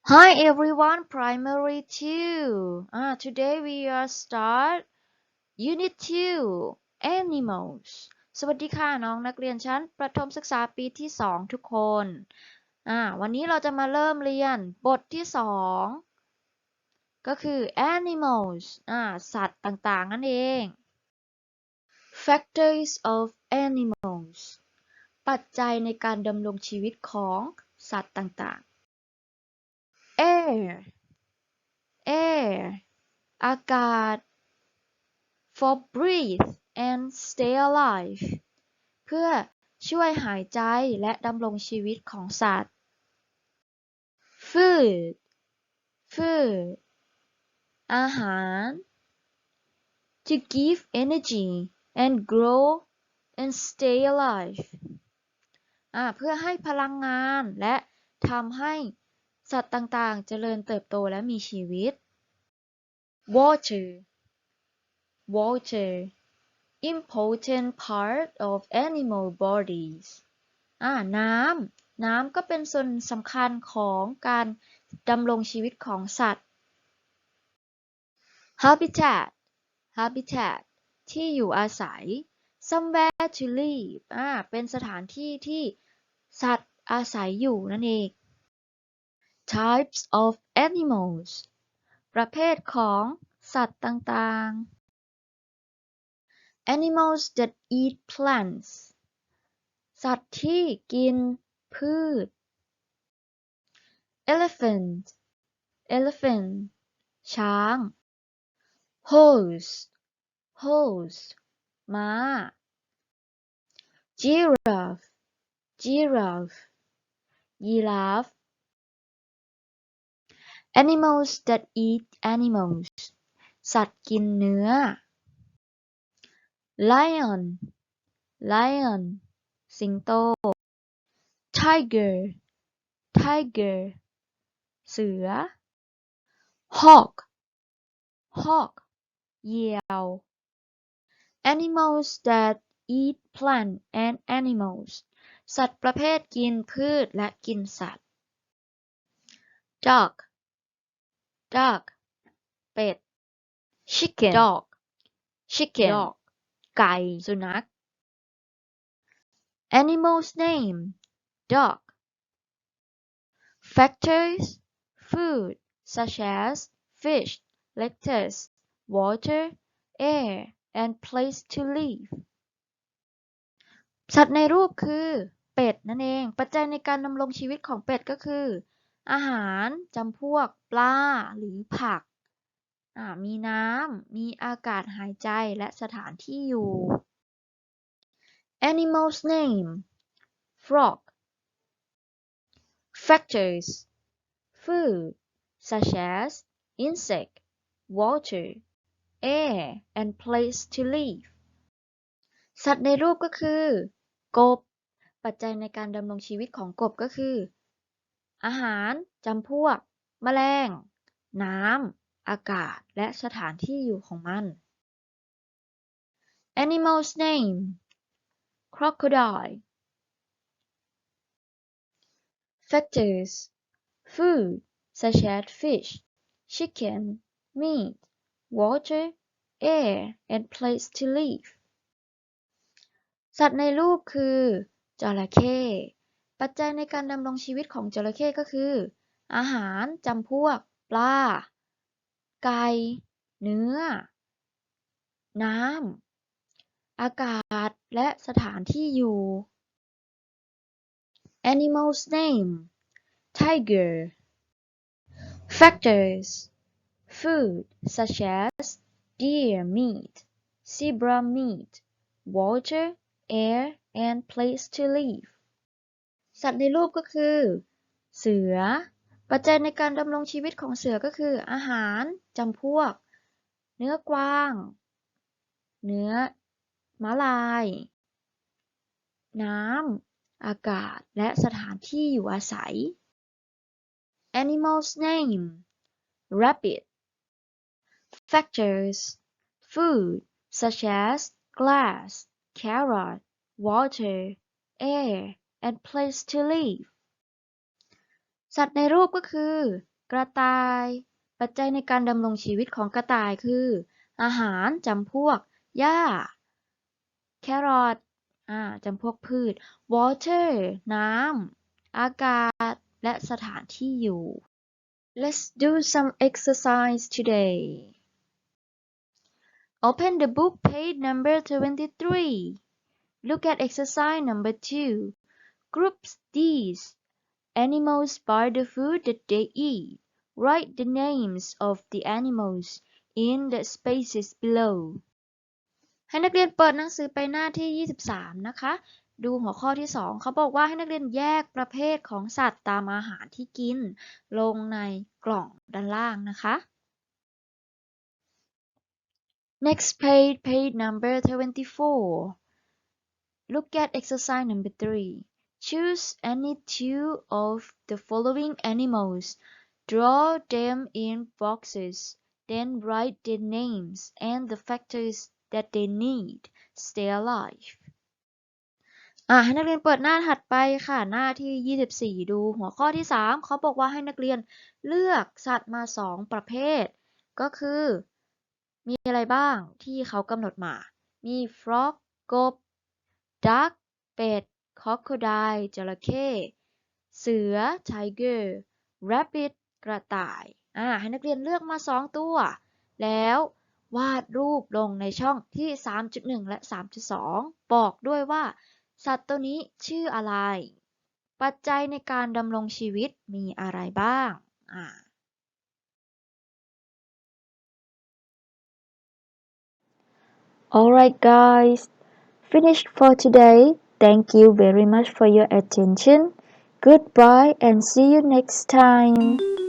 Hi everyone, Primary 2. Today we are start Unit 2 Animals สวัสดีค่ะน้องนักเรียนชั้นประถมศึกษาปีที่ 2 ทุกคนวันนี้เราจะมาเริ่มเรียนบทที่ 2 ก็คือ Animals สัตว์ต่างๆนั่นเอง Factors of Animals ปัจจัยในการดำรงชีวิตของสัตว์ต่างๆ Air อากาศ for breathe and stay alive เพื่อช่วยหายใจและดำรงชีวิตของสัตว์ food อาหาร to give energy and grow and stay alive เพื่อให้พลังงานและทำให้สัตว์ต่างๆเจริญเติบโตและมีชีวิต water important part of animal bodies น้ำก็เป็นส่วนสำคัญของการดำรงชีวิตของสัตว์ habitat ที่อยู่อาศัย somewhere to live เป็นสถานที่ที่สัตว์อาศัยอยู่นั่นเอง types of animals ประเภทของสัตว์ต่างๆ animals that eat plants สัตว์ที่กินพืช elephant ช้าง horse ม้า giraffe ยีราฟ animals that eat animals สัตว์กินเนื้อ lion สิงโต tiger เสือ hawk เหยี่ยว animals that eat plant and animals สัตว์ประเภทกินพืชและกินสัตว์ duck เป็ด chicken ไก่สุนัข animals name duck factors food such as fish lettuce water air and place to live สัตว์ในรูปคือเป็ดนั่นเอง ปัจจัยในการดำรงชีวิตของเป็ดก็คืออาหารจำพวกปลาหรือผักมีน้ำ มีอากาศหายใจและสถานที่อยู่ Animals name frog factors food such as insect water air and place to live สัตว์ในรูปก็คือกบ ปัจจัยในการดำรงชีวิตของกบก็คืออาหารจำพวกแมลง น้ำ อากาศ และสถานที่อยู่ของมัน Animals name crocodile factors food such as fish chicken meat water air and place to live สัตว์ในรูปคือจระเข้ปัจจัยในการดำรงชีวิตของจระเข้ก็คืออาหารจำพวกปลาไก่เนื้อน้ำอากาศและสถานที่อยู่ Animals name tiger factors food such as deer meat zebra meat water air and place to live สัตว์ในรูปก็คือเสือปัจจัยในการดำรงชีวิตของเสือก็คืออาหารจำพวกเนื้อกวางเนื้อม้าลายน้ำอากาศและสถานที่อยู่อาศัย Animals name rabbit factors food such as glass carrot water air and place to live สัตว์ในรูปก็คือ กระต่าย ปัจจัยในการดำรงชีวิตของกระต่ายคือ อาหารจำพวกหญ้า carrot จำพวกพืช water น้ำ อากาศ และสถานที่อยู่ Let's do some exercise today. Open the book page number 23. Look at exercise number 2. Group these animals by the food that they eat. Write the names of the animals in the spaces below. ให้นักเรียนเปิดหนังสือไปหน้าที่ 23 นะคะ ดูหัวข้อที่ 2 เขาบอกว่าให้นักเรียนแยกประเภทของสัตว์ตามอาหารที่กิน ลงในกล่องด้านล่างนะคะ Next page, page number 24. Look at exercise number 3. Choose any two of the following animals. Draw them in boxes. Then write their names and the factors that they need. Stay alive. ให้นักเรียนเปิดหน้าถัดไปค่ะ หน้าที่ 24 ดูหัวข้อที่ 3 เขาบอกว่าให้นักเรียนเลือกสัตว์มา 2 ประเภท ก็คือ มีอะไรบ้างที่เขากำหนดมา มี frog กบ duck เป็ด crocodile จระเข้เสือ tiger rabbit กระต่ายให้นักเรียนเลือกมา 2 ตัว แล้ววาดรูปลงในช่องที่ 3.1 และ 3.2 บอกด้วยว่าสัตว์ตัวนี้ชื่ออะไร ปัจจัยในการดำรงชีวิตมีอะไรบ้าง Alright guys, finished for today. Thank you very much for your attention. Goodbye and see you next time.